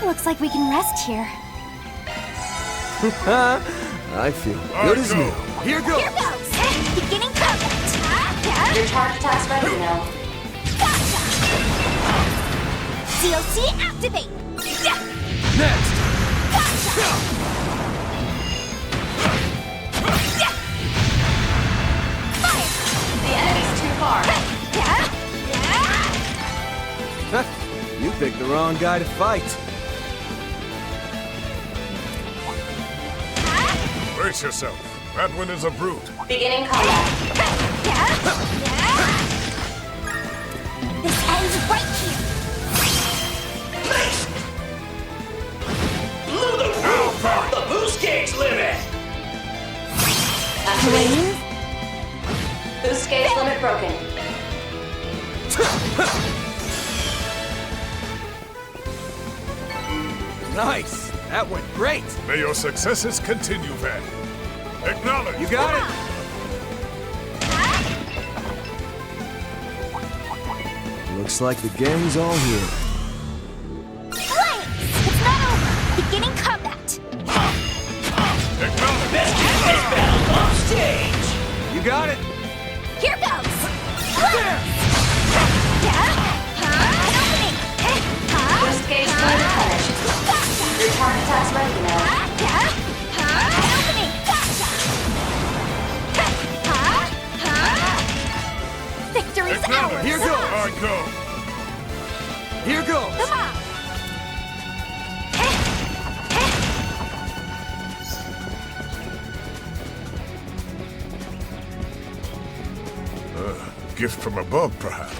Looks like we can rest here. I feel good as new. Here goes! Here goes! Beginning combat! Your charge attack's ready now. Gotcha! DLC activate! Next! Gotcha! Fire! The enemy's too far. You picked the wrong guy to fight. Brace yourself. That one is a brute. Beginning combat. This ends right here! The boost gauge limit! Activate. Boost gauge limit broken. Nice! That went great! May your successes continue, Van. Acknowledge. You got it! Looks like the gang's all here. Flames! It's not over! Beginning combat! Acknowledge. Best battle on stage! You got it! Here goes! Flames! Boost gauge fully replenished. Your charge attack's ready now. Victory's Acknowledge. ours! Here goes! I go. Here goes! Come on! Gift from above, perhaps.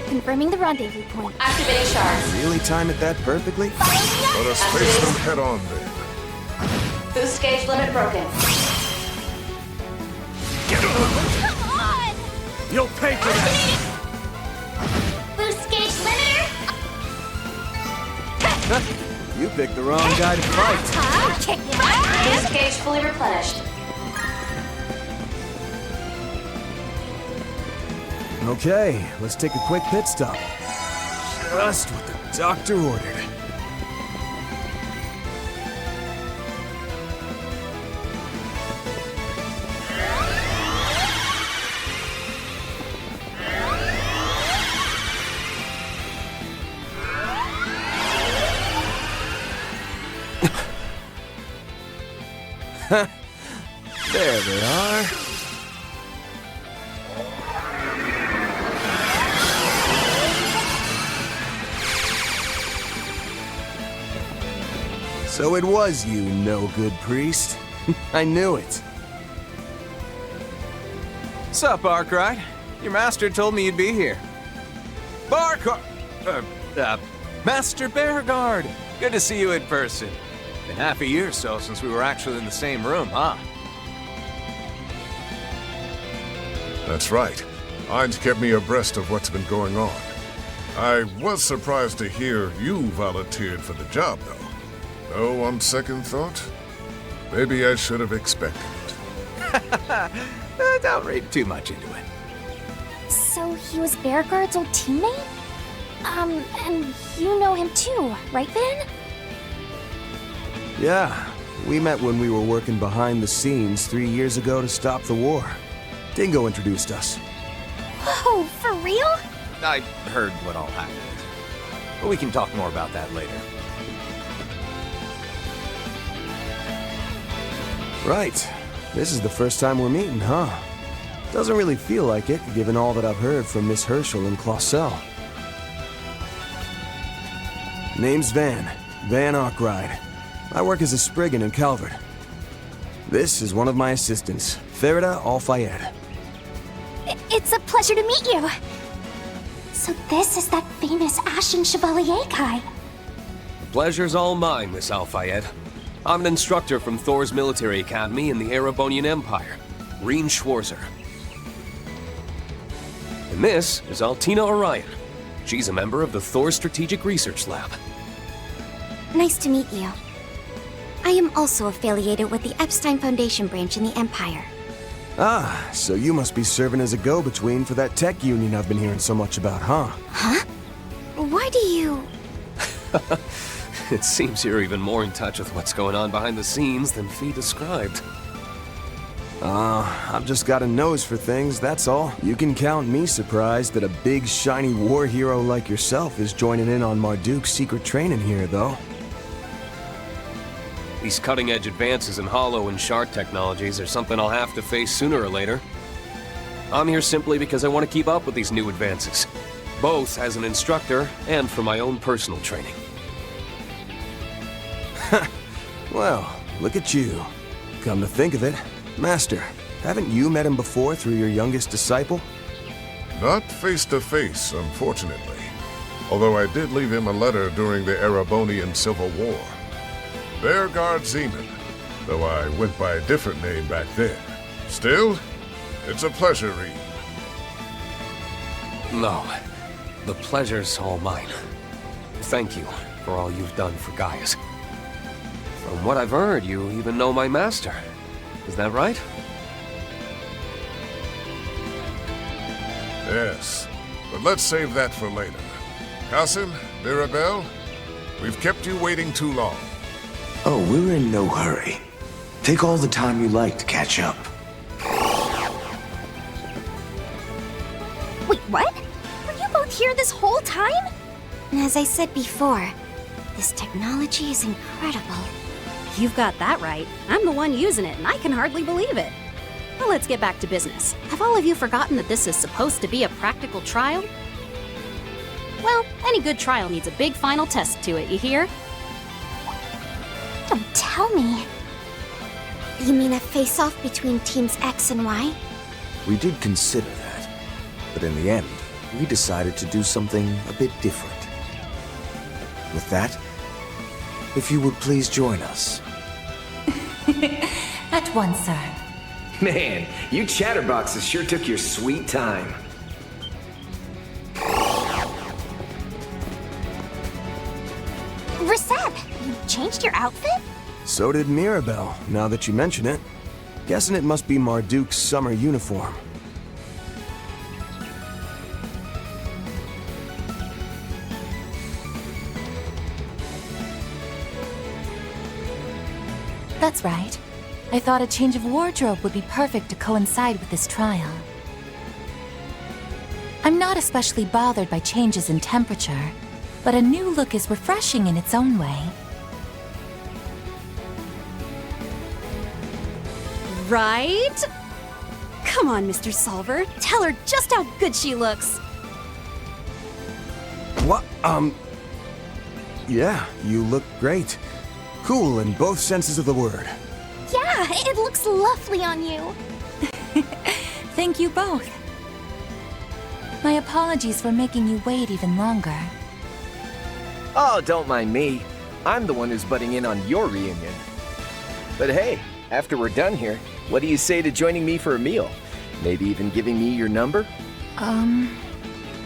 Confirming the rendezvous point. Activating shards. Really time it that perfectly? Let us face them head on, then. Boost gauge limit broken. Come on! You'll pay for that! Boost gauge limiter! You picked the wrong guy to fight. Kick my ass! Boost gauge fully replenished. Okay, let's take a quick pit stop. Just what the doctor ordered. There they are. So it was you, no-good priest. I knew it. Sup, Arkwright? Your master told me you'd be here. Master Beauregard! Good to see you in person. Been half a year or so since we were actually in the same room, huh? That's right. Ainz kept me abreast of what's been going on. I was surprised to hear you volunteered for the job, though. Though, on second thought, maybe I should have expected it. Don't read too much into it. So he was Beauregard's old teammate? And you know him too, right, Van? Yeah, we met when we were working behind the scenes 3 years ago to stop the war. Dingo introduced us. Whoa, for real? I heard what all happened. But we can talk more about that later. Right. This is the first time we're meeting, huh? Doesn't really feel like it, given all that I've heard from Miss Herschel and Clausel. Name's Van Arkwright. I work as a Spriggan in Calvert. This is one of my assistants, Farida Al-Fayed. It's a pleasure to meet you. So this is that famous Ashen Chevalier guy. The pleasure's all mine, Miss Al-Fayed. I'm an instructor from Thor's military academy in the Erebonian Empire, Reen Schwarzer. And this is Altina Orion. She's a member of the Thor Strategic Research Lab. Nice to meet you. I am also affiliated with the Epstein Foundation branch in the Empire. Ah, so you must be serving as a go-between for that tech union I've been hearing so much about, huh? Huh? Why do you... It seems you're even more in touch with what's going on behind the scenes than Fee described. I've just got a nose for things, that's all. You can count me surprised that a big, shiny war hero like yourself is joining in on Marduk's secret training here, though. These cutting-edge advances in Hollow and Shard technologies are something I'll have to face sooner or later. I'm here simply because I want to keep up with these new advances, both as an instructor and for my own personal training. Well, look at you. Come to think of it, Master, haven't you met him before through your youngest disciple? Not face to face, unfortunately. Although I did leave him a letter during the Erebonian Civil War. Bearguard Zeman, though I went by a different name back then. Still, it's a pleasure, Reed. No, the pleasure's all mine. Thank you for all you've done for Gaius. From what I've heard, you even know my master. Is that right? Yes, but let's save that for later. Qasim, Mirabelle, we've kept you waiting too long. Oh, we're in no hurry. Take all the time you like to catch up. Wait, what? Were you both here this whole time? As I said before, this technology is incredible. You've got that right. I'm the one using it, and I can hardly believe it. Well, let's get back to business. Have all of you forgotten that this is supposed to be a practical trial? Well, any good trial needs a big final test to it, you hear? Don't tell me. You mean a face-off between teams X and Y? We did consider that, but in the end, we decided to do something a bit different. With that, if you would please join us. At once, sir. Man, you chatterboxes sure took your sweet time. Raseb, you changed your outfit? So did Mirabelle, now that you mention it. Guessing it must be Marduk's summer uniform. That's right. I thought a change of wardrobe would be perfect to coincide with this trial. I'm not especially bothered by changes in temperature, but a new look is refreshing in its own way. Right? Come on, Mr. Solver. Tell her just how good she looks. What? Yeah, you look great. Cool in both senses of the word. Yeah, it looks lovely on you. Thank you both. My apologies for making you wait even longer. Oh, don't mind me. I'm the one who's butting in on your reunion. But hey, after we're done here, what do you say to joining me for a meal? Maybe even giving me your number? Come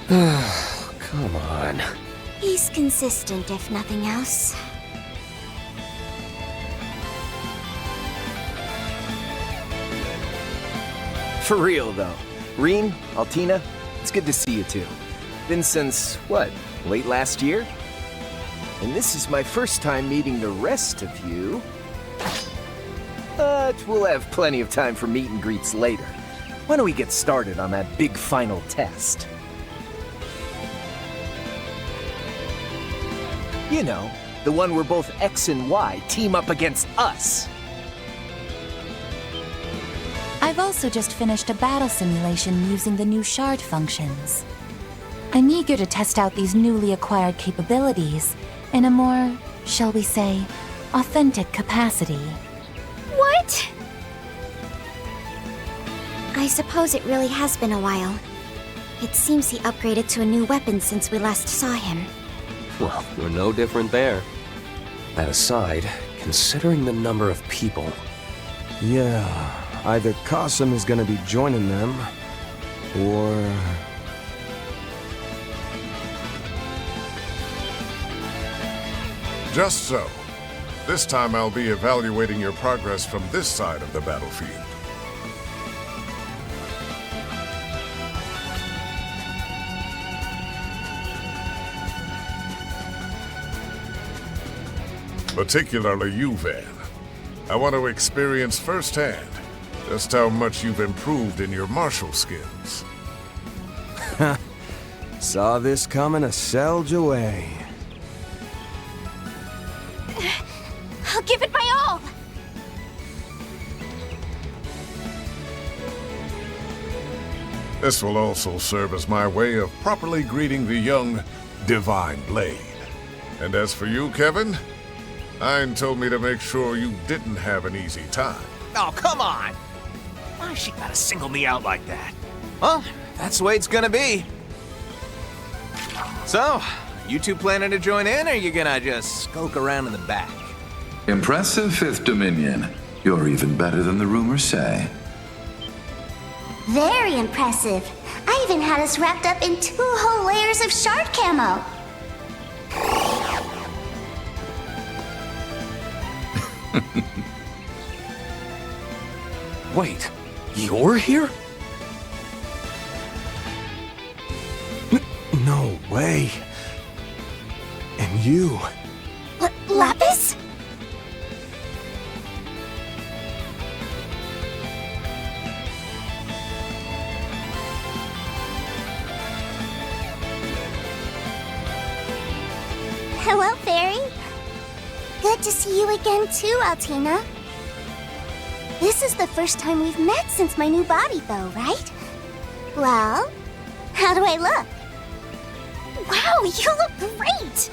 on. He's consistent, if nothing else. For real, though. Reen, Altina, it's good to see you two. Been since, what, late last year? And this is my first time meeting the rest of you. But we'll have plenty of time for meet and greets later. Why don't we get started on that big final test? You know, the one where both X and Y team up against us. I've also just finished a battle simulation using the new Shard functions. I'm eager to test out these newly acquired capabilities in a more, shall we say, authentic capacity. What? I suppose it really has been a while. It seems he upgraded to a new weapon since we last saw him. Well, we're no different there. That aside, considering the number of people... Yeah, either Qasim is gonna be joining them, or... Just so. This time I'll be evaluating your progress from this side of the battlefield. Particularly you, Van. I want to experience firsthand just how much you've improved in your martial skills. Saw this coming a Selge away. I'll give it my all! This will also serve as my way of properly greeting the young Divine Blade. And as for you, Kevin, Ein told me to make sure you didn't have an easy time. Oh, come on! Why she gotta single me out like that? Well, that's the way it's gonna be. So, you two planning to join in, or you gonna just skulk around in the back? Impressive, Fifth Dominion. You're even better than the rumors say. Very impressive. I even had us wrapped up in 2 whole layers of shard camo. Wait, you're here? No way. And you. Lapis? Hello, Fairy. Good to see you again too, Altina. This is the first time we've met since my new body, though, right? Well, how do I look? Wow, you look great!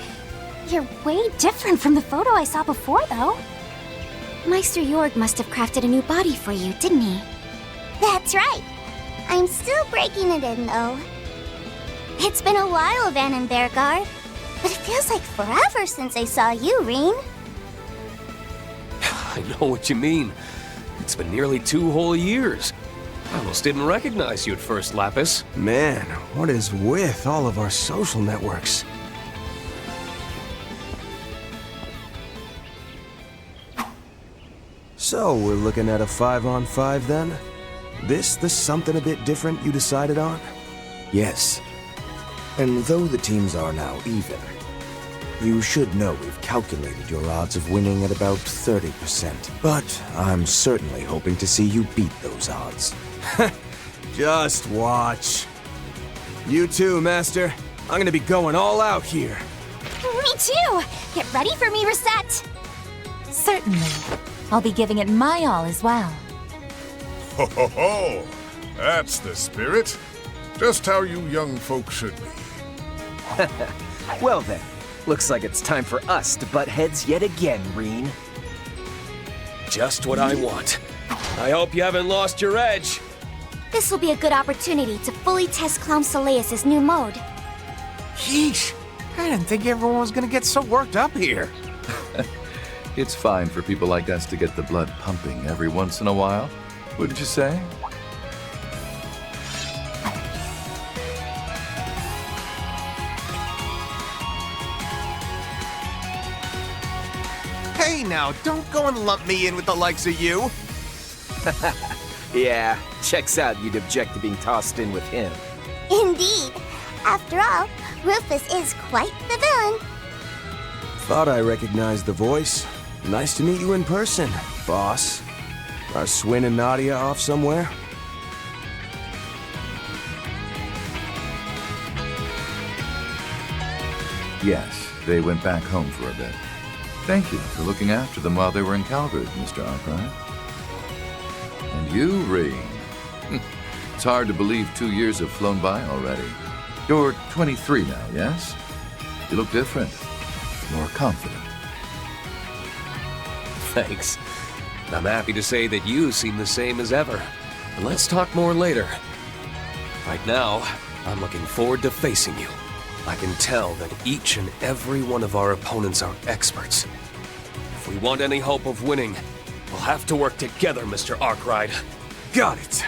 You're way different from the photo I saw before, though. Meister Jorg must have crafted a new body for you, didn't he? That's right. I'm still breaking it in, though. It's been a while, Van and Bergard, but it feels like forever since I saw you, Reen. I know what you mean. It's been nearly 2 whole years. I almost didn't recognize you at first, Lapis. Man, what is with all of our social networks? So, we're looking at a 5-on-5 then? This the something a bit different you decided on? Yes. And though the teams are now even, you should know we've calculated your odds of winning at about 30%. But I'm certainly hoping to see you beat those odds. Just watch. You too, Master. I'm gonna be going all out here. Me too! Get ready for me, Reset! Certainly. I'll be giving it my all as well. Ho ho ho! That's the spirit. Just how you young folks should be. Well then, looks like it's time for us to butt heads yet again, Reen. Just what I want. I hope you haven't lost your edge. This will be a good opportunity to fully test Clown Soleus' new mode. Yeesh. I didn't think everyone was gonna get so worked up here. It's fine for people like us to get the blood pumping every once in a while. Wouldn't you say? Hey now, don't go and lump me in with the likes of you. Yeah, checks out you'd object to being tossed in with him. Indeed. After all, Rufus is quite the villain. Thought I recognized the voice. Nice to meet you in person, boss. Are Swin and Nadia off somewhere? Yes, they went back home for a bit. Thank you for looking after them while they were in Calvert, Mr. Arkwright. And you, Reen. It's hard to believe 2 years have flown by already. You're 23 now, yes? You look different. More confident. Thanks. I'm happy to say that you seem the same as ever. But let's talk more later. Right now, I'm looking forward to facing you. I can tell that each and every one of our opponents are experts. If we want any hope of winning, we'll have to work together, Mr. Arkwright. Got it.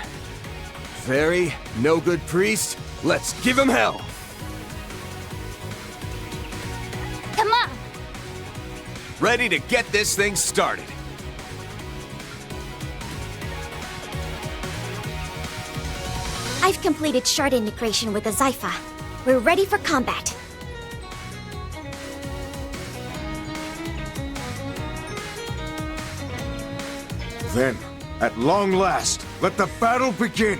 Fairy, no good priest, let's give him hell! Come on! ready to get this thing started. I've completed shard integration with the Zypha. We're ready for combat. Then, at long last, let the battle begin!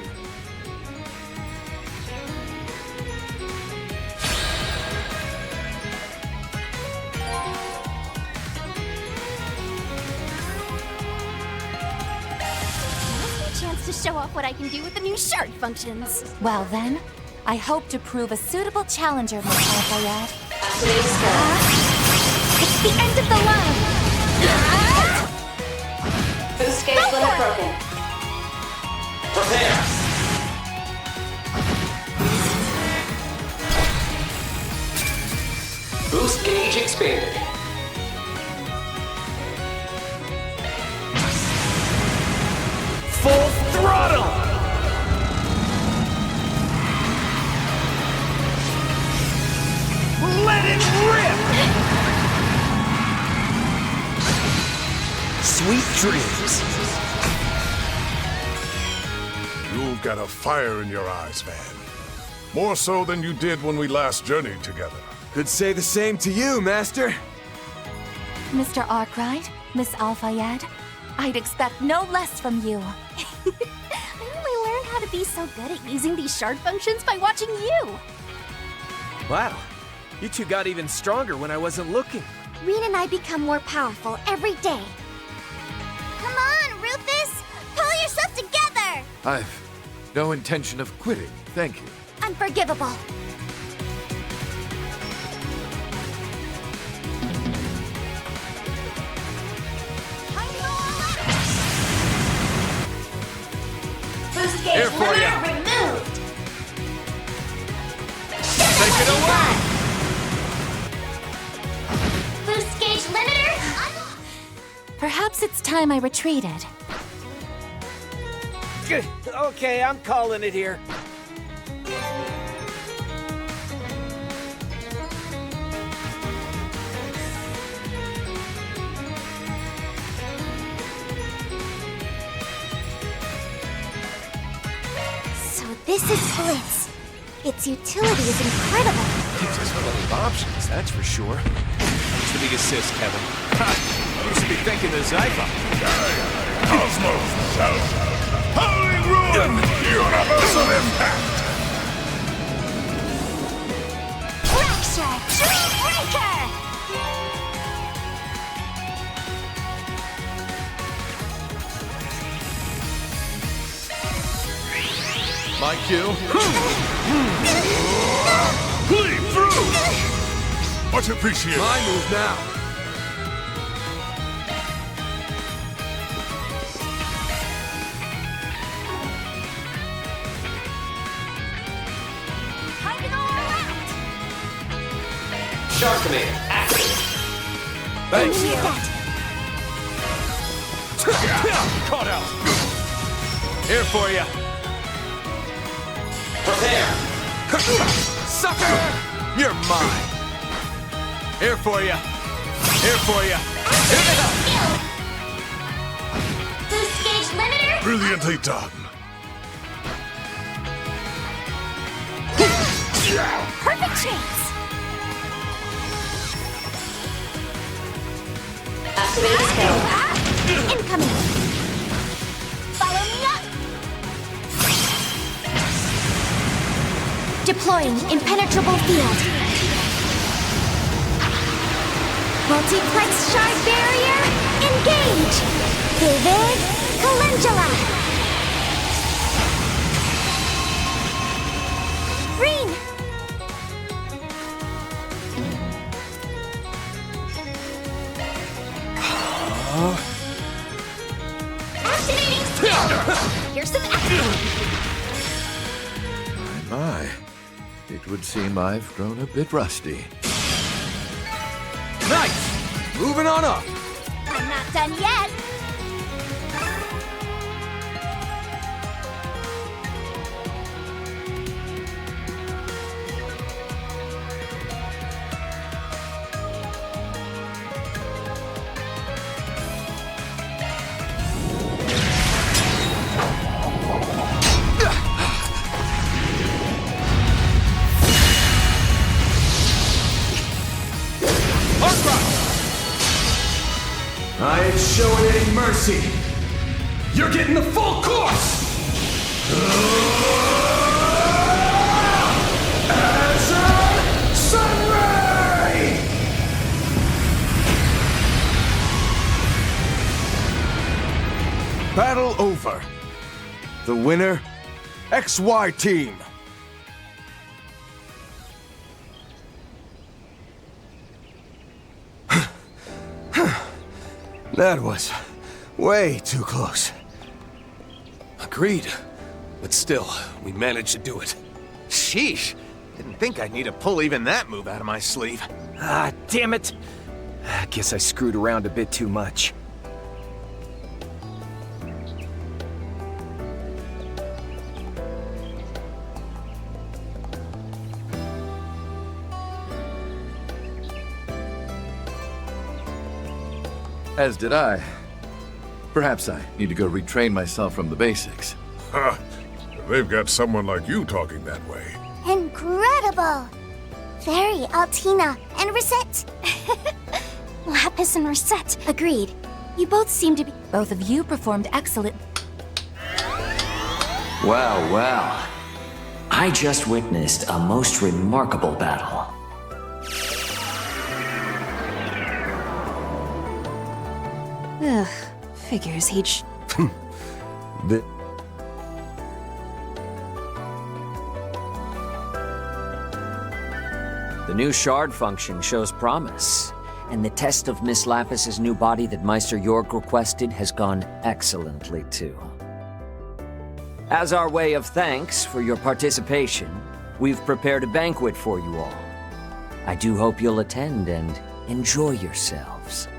Chance to show off what I can do with the new shard functions. Well then, I hope to prove a suitable challenger, Miss Alphayad. It's the end of the line! Boost gauge limit broken. Prepare. Boost gauge expanded. Full throttle! Let it rip! Sweet dreams. You've got a fire in your eyes, Van. More so than you did when we last journeyed together. Could say the same to you, Master. Mr. Arkwright, Miss Alphayad, I'd expect no less from you. I only learned how to be so good at using these shard functions by watching you. Wow, you two got even stronger when I wasn't looking. Rean and I become more powerful every day. Come on, Rufus! Pull yourself together! I've no intention of quitting, thank you. Unforgivable. Boost Here gauge for ya. limit removed. Take it away! Boost gauge limiter! Perhaps it's time I retreated. Okay, I'm calling it here. So this is Blitz. Its utility is incredible. Gives us plenty of options, that's for sure. Thanks for the assist, Kevin. Ha! You should be thanking the Zypha. Cosmos! Howling Ruin! Universal Impact! Fracture! Dream Breaker! My cue. Bleed through! Much appreciated. My move now. Time to go all out! Shark Command, active. Thanks. Need that. Caught out. Here for ya. Prepare. Sucker! You're mine. Here for ya. Here for ya. Boost gauge limiter! Brilliantly done. Perfect chance! Activate skill. Incoming! Follow me up! Deploying impenetrable field. Multiplex shard barrier, engage! Vivid Calendula! Green! Activating skill! Here's some My. It would seem I've grown a bit rusty. Nice! Moving on up. I'm not done yet! You're getting the full course! Azure Sunray! Battle over. The winner, XY Team. That was way too close. Agreed. But still, we managed to do it. Sheesh. Didn't think I'd need to pull even that move out of my sleeve. Ah, damn it. I guess I screwed around a bit too much. As did I. Perhaps I need to go retrain myself from the basics. Ha! They've got someone like you talking that way. Incredible! Fairy, Altina, and Rosette. Lapis and Rosette. Agreed. You both seem to be... Both of you performed excellent. Well, well. I just witnessed a most remarkable battle. Ugh, figures he'd The new shard function shows promise, and the test of Miss Lapis's new body that Meister York requested has gone excellently too. As our way of thanks for your participation, we've prepared a banquet for you all. I do hope you'll attend and enjoy yourselves.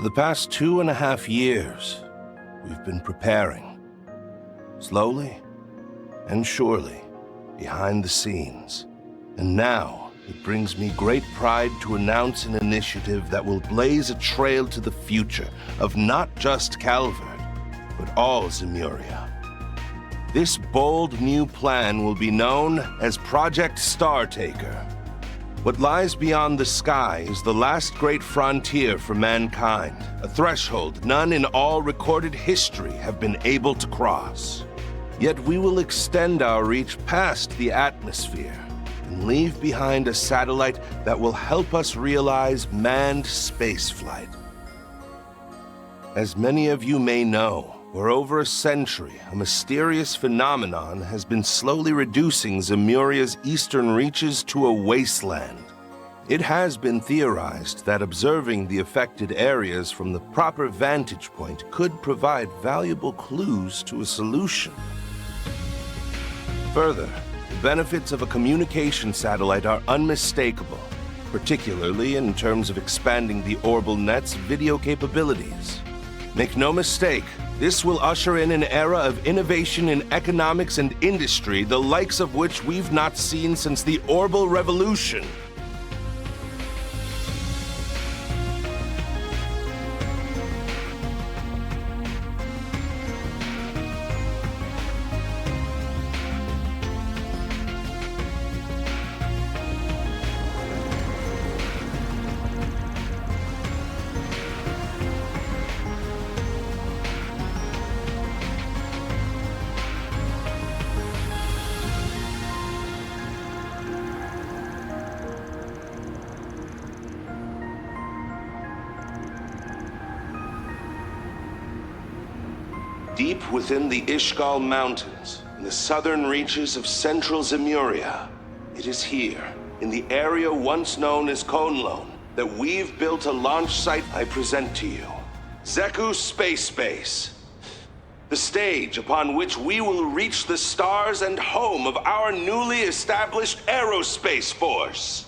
For the past 2.5 years, we've been preparing. Slowly and surely, behind the scenes. And now, it brings me great pride to announce an initiative that will blaze a trail to the future of not just Calvard, but all Zemuria. This bold new plan will be known as Project Startaker. What lies beyond the sky is the last great frontier for mankind, a threshold none in all recorded history have been able to cross. Yet we will extend our reach past the atmosphere and leave behind a satellite that will help us realize manned spaceflight. As many of you may know, for over a century, a mysterious phenomenon has been slowly reducing Zemuria's eastern reaches to a wasteland. It has been theorized that observing the affected areas from the proper vantage point could provide valuable clues to a solution. Further, the benefits of a communication satellite are unmistakable, particularly in terms of expanding the Orbal Net's video capabilities. Make no mistake, this will usher in an era of innovation in economics and industry, the likes of which we've not seen since the Orbal Revolution. Deep within the Ishgal Mountains, in the southern reaches of central Zemuria, it is here, in the area once known as Conlone, that we've built a launch site I present to you. Zeku Space Base. The stage upon which we will reach the stars and home of our newly established aerospace force.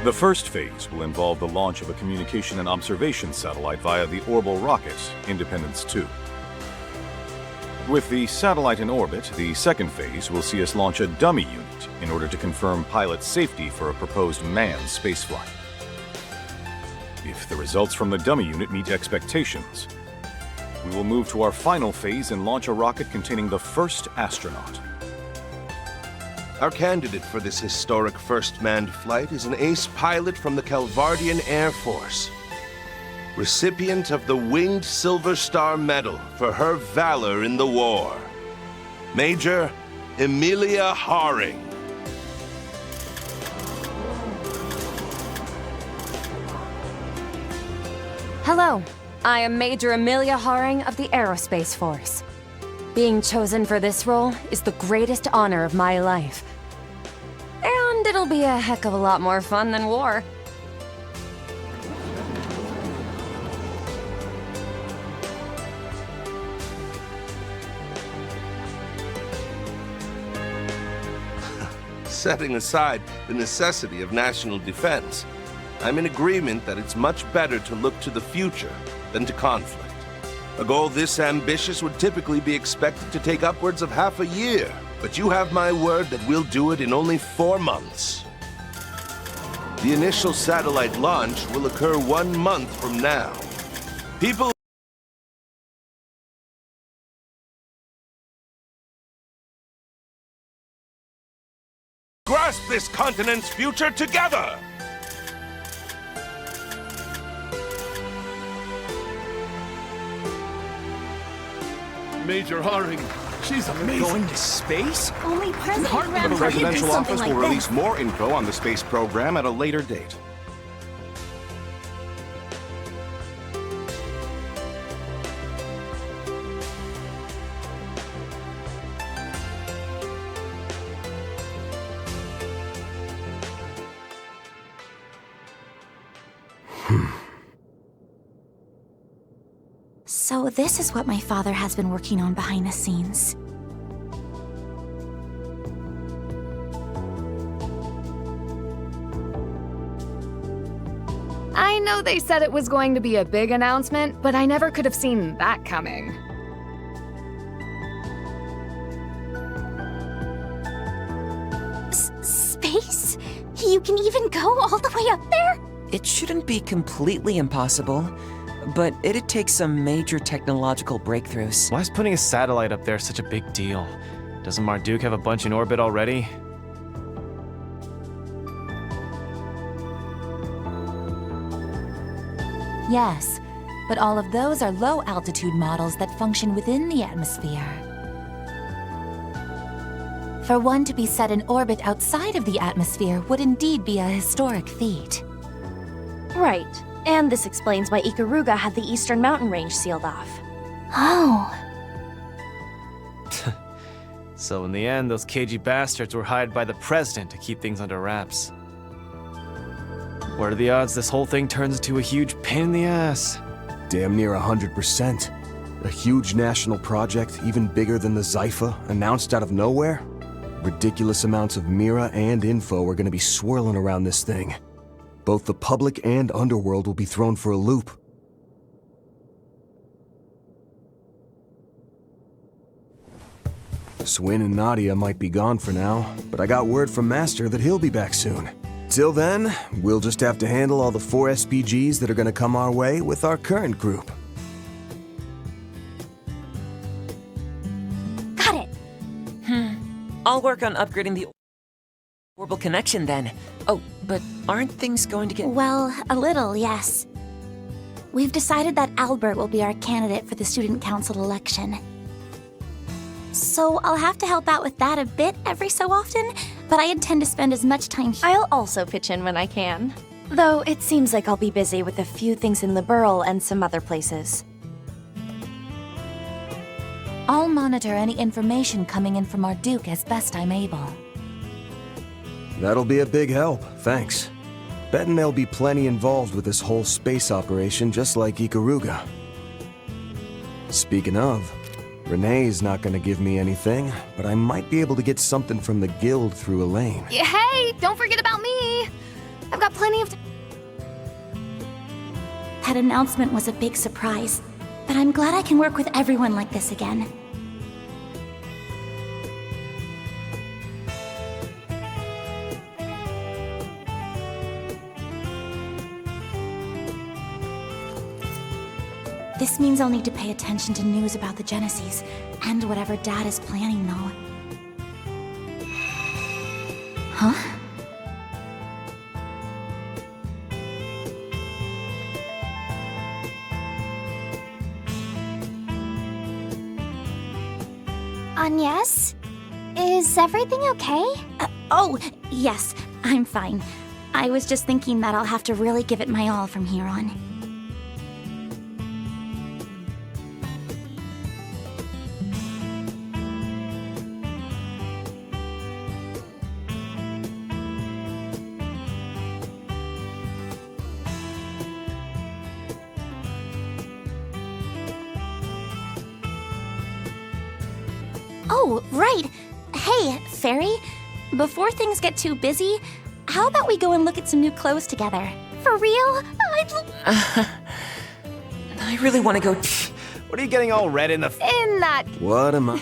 The first phase will involve the launch of a communication and observation satellite via the Orbital rocket, Independence 2. With the satellite in orbit, the second phase will see us launch a dummy unit in order to confirm pilot safety for a proposed manned spaceflight. If the results from the dummy unit meet expectations, we will move to our final phase and launch a rocket containing the first astronaut. Our candidate for this historic first manned flight is an ace pilot from the Calvardian Air Force, recipient of the Winged Silver Star Medal for her valor in the war, Major Emilia Haring. Hello, I am Major Emilia Haring of the Aerospace Force. Being chosen for this role is the greatest honor of my life. And it'll be a heck of a lot more fun than war. Setting aside the necessity of national defense, I'm in agreement that it's much better to look to the future than to conflict. A goal this ambitious would typically be expected to take upwards of half a year, but you have my word that we'll do it in only 4 months. The initial satellite launch will occur 1 month from now. People grasp this continent's future together! Major Haring, she's amazing. Going to space? Only President Graham The could do presidential something office like will this. release more info on the space program at a later date. So this is what my father has been working on behind the scenes. I know they said it was going to be a big announcement, but I never could have seen that coming. Space? You can even go all the way up there? It shouldn't be completely impossible, but it'd take some major technological breakthroughs. Why is putting a satellite up there such a big deal? Doesn't Marduk have a bunch in orbit already? Yes, but all of those are low-altitude models that function within the atmosphere. For one to be set in orbit outside of the atmosphere would indeed be a historic feat. Right. And this explains why Ikaruga had the Eastern Mountain Range sealed off. Oh. So in the end, those cagey bastards were hired by the president to keep things under wraps. What are the odds this whole thing turns into a huge pain in the ass? Damn near 100%. A huge national project, even bigger than the Zypha, announced out of nowhere? Ridiculous amounts of Mira and info are gonna be swirling around this thing. Both the public and underworld will be thrown for a loop. Swin and Nadia might be gone for now, but I got word from Master that he'll be back soon. Till then, we'll just have to handle all the 4 SPGs that are gonna come our way with our current group. Got it. I'll work on upgrading the orbital connection then. Oh, But aren't things going to get... Well, a little, yes. We've decided that Albert will be our candidate for the Student Council election. So I'll have to help out with that a bit every so often, but I intend to spend as much time here. I'll also pitch in when I can. Though it seems like I'll be busy with a few things in Liberl and some other places. I'll monitor any information coming in from our Duke as best I'm able. That'll be a big help, thanks. Betting they'll be plenty involved with this whole space operation, just like Ikaruga. Speaking of, Renee's not gonna give me anything, but I might be able to get something from the guild through Elaine. Hey, don't forget about me! I've got plenty of... That announcement was a big surprise, but I'm glad I can work with everyone like this again. This means I'll need to pay attention to news about the Genesis, and whatever Dad is planning, though. Huh? Agnes? Is everything okay? Oh, yes, I'm fine. I was just thinking that I'll have to really give it my all from here on. Oh, right. Hey, Fairy. Before things get too busy, how about we go and look at some new clothes together? For real? I really want to go... What are you getting all red in the... In that... What am I...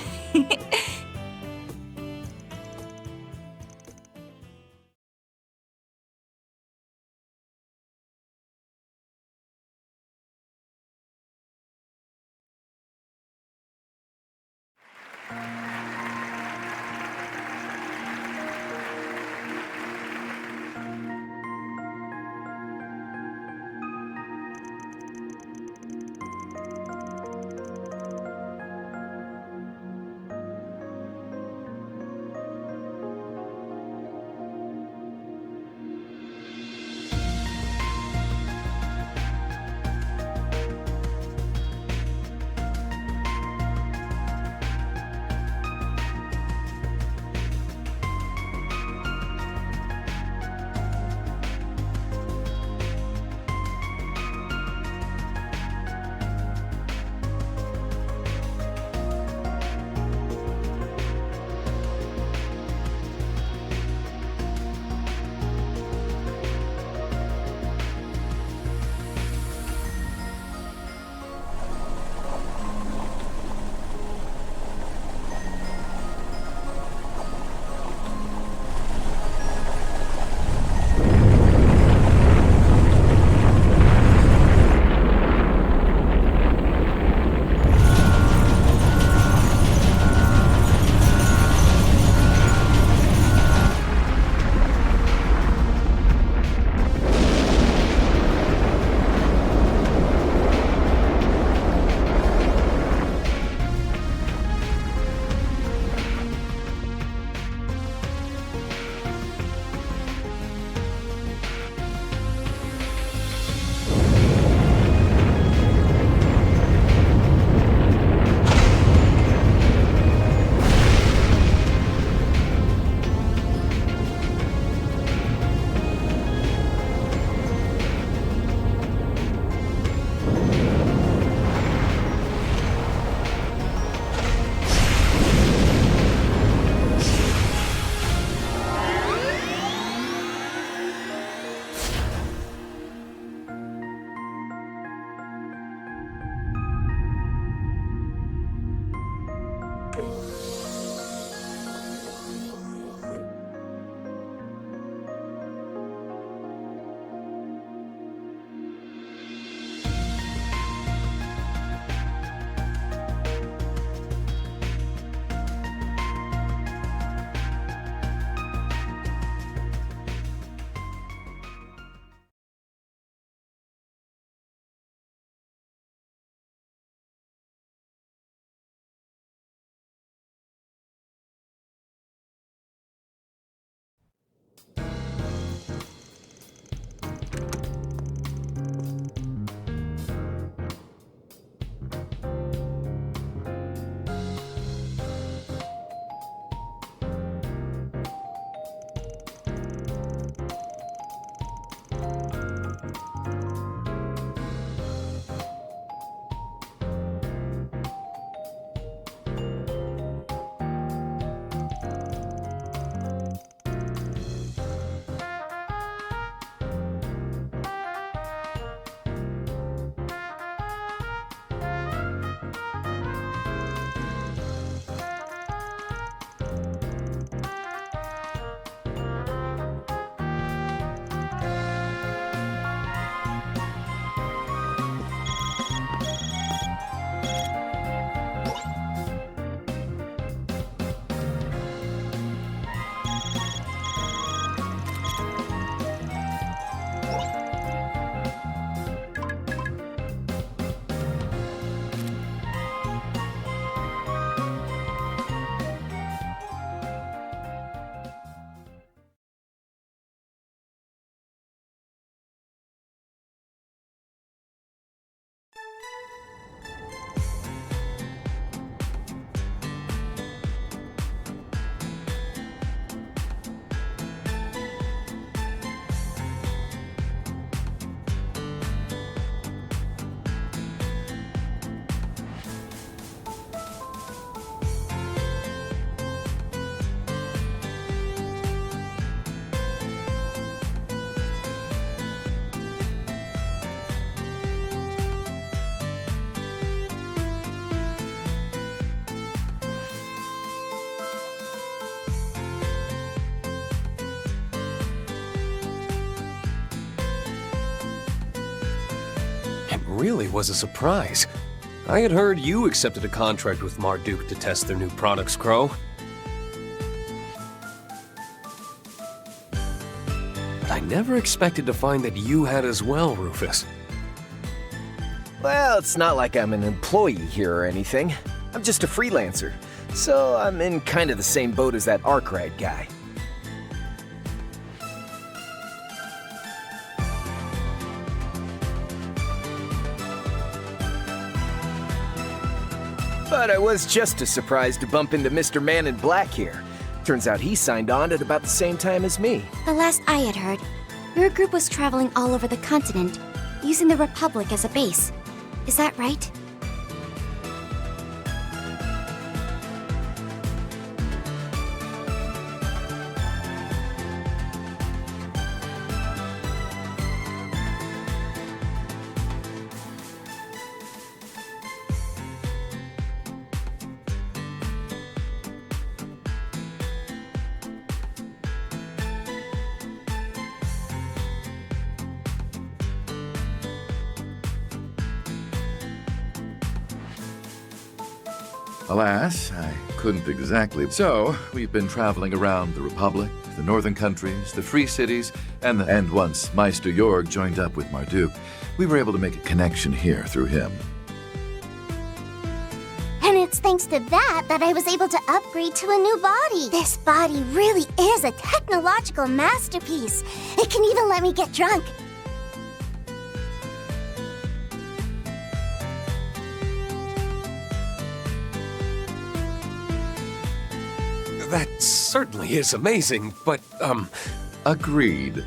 really was a surprise. I had heard you accepted a contract with Marduk to test their new products, Crow. But I never expected to find that you had as well, Rufus. Well, it's not like I'm an employee here or anything. I'm just a freelancer, so I'm in kind of the same boat as that Arkwright guy. But I was just as surprised to bump into Mr. Man in Black here. Turns out he signed on at about the same time as me. The last I had heard, your group was traveling all over the continent, using the Republic as a base. Is that right? Alas, I couldn't exactly. So, we've been traveling around the Republic, the northern countries, the free cities, and once Meister Jorg joined up with Marduk, we were able to make a connection here through him. And it's thanks to that I was able to upgrade to a new body. This body really is a technological masterpiece. It can even let me get drunk. That certainly is amazing, but, Agreed.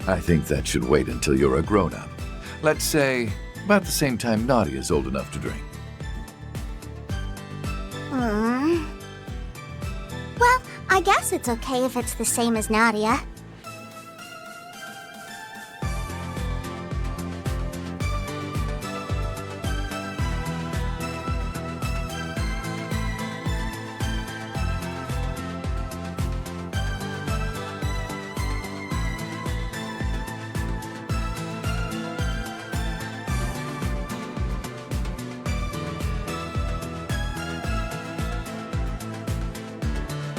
I think that should wait until you're a grown-up. Let's say, about the same time Nadia's old enough to drink. Well, I guess it's okay if it's the same as Nadia.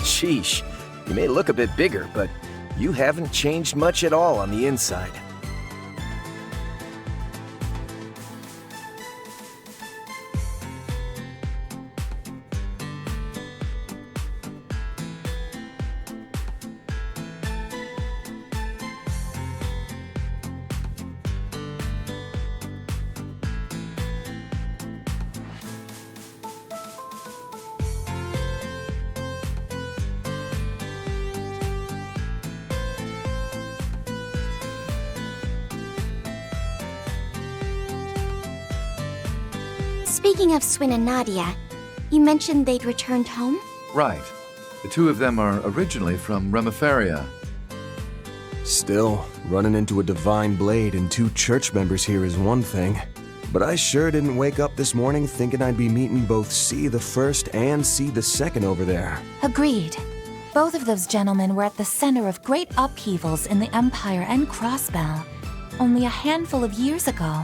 Sheesh, you may look a bit bigger, but you haven't changed much at all on the inside. Speaking of Swin and Nadia, you mentioned they'd returned home? Right. The two of them are originally from Remiferia. Still, running into a divine blade and two church members here is one thing. But I sure didn't wake up this morning thinking I'd be meeting both C the First and C the Second over there. Agreed. Both of those gentlemen were at the center of great upheavals in the Empire and Crossbell only a handful of years ago.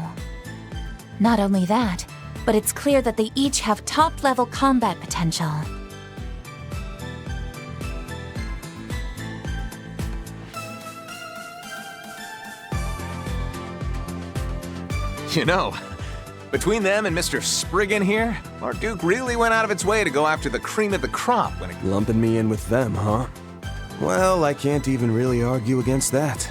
Not only that, but it's clear that they each have top-level combat potential. You know, between them and Mr. Spriggan here, Marduk really went out of its way to go after the cream of the crop when it... Lumping me in with them, huh? Well, I can't even really argue against that.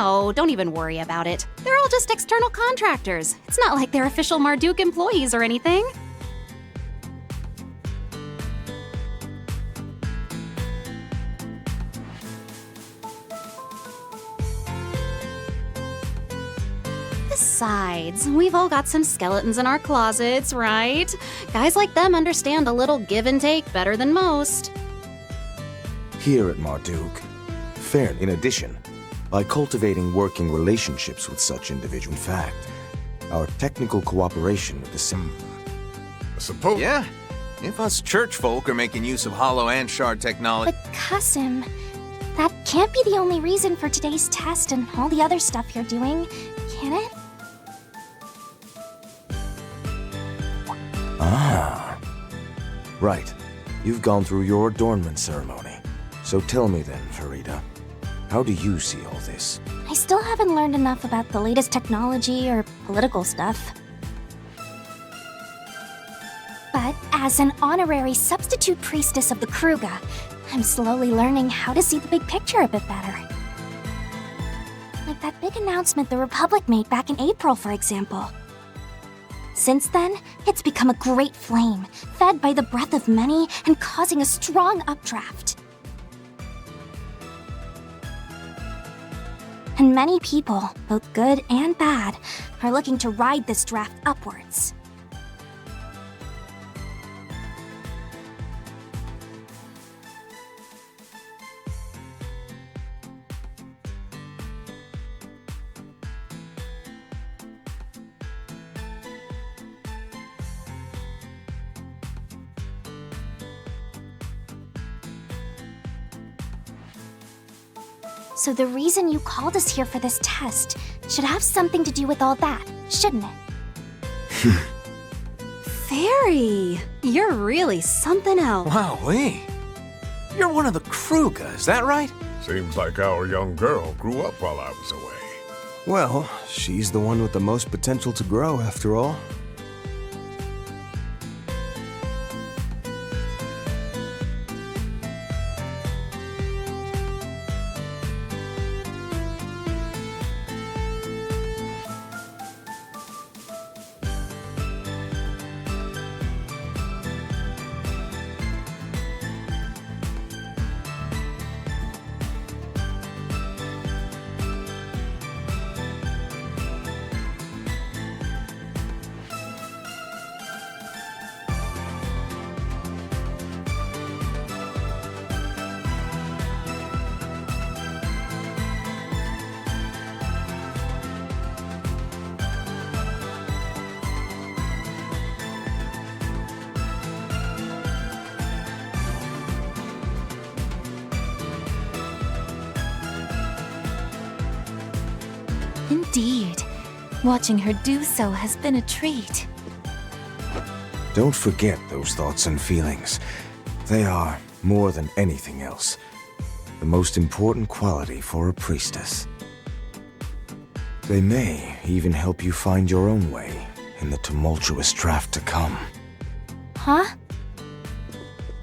Oh, don't even worry about it. They're all just external contractors. It's not like they're official Marduk employees or anything. Besides, we've all got some skeletons in our closets, right? Guys like them understand a little give and take better than most. here at Marduk. Fair. In addition, by cultivating working relationships with such individuals, in fact, our technical cooperation with the Suppose. Yeah, if us church folk are making use of Hollow and Shard technology. But Kasim, that can't be the only reason for today's test and all the other stuff you're doing, can it? Ah. Right. You've gone through your adornment ceremony. So tell me then, Farida, how do you see all this? I still haven't learned enough about the latest technology or political stuff. But as an honorary substitute priestess of the Kruga, I'm slowly learning how to see the big picture a bit better. Like that big announcement the Republic made back in April, for example. Since then, it's become a great flame, fed by the breath of many and causing a strong updraft. And many people, both good and bad, are looking to ride this draft upwards. So the reason you called us here for this test should have something to do with all that, shouldn't it? Fairy, you're really something else. Wowee. You're one of the Kruga, is that right? Seems like our young girl grew up while I was away. Well, she's the one with the most potential to grow, after all. Indeed. Watching her do so has been a treat. Don't forget those thoughts and feelings. They are, more than anything else, the most important quality for a priestess. They may even help you find your own way in the tumultuous draft to come. Huh?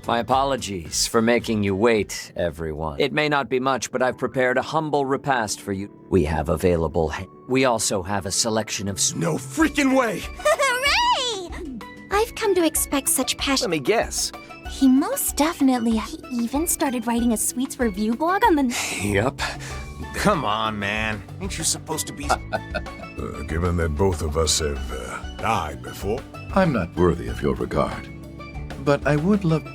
My apologies for making you wait, everyone. It may not be much, but I've prepared a humble repast for you. We also have a selection of... No freaking way! Hooray! I've come to expect such passion. Let me guess. He most definitely... He even started writing a sweets review blog on the... Yep. Come on, man. Ain't you supposed to be... Given that both of us have died before. I'm not worthy of your regard, but I would love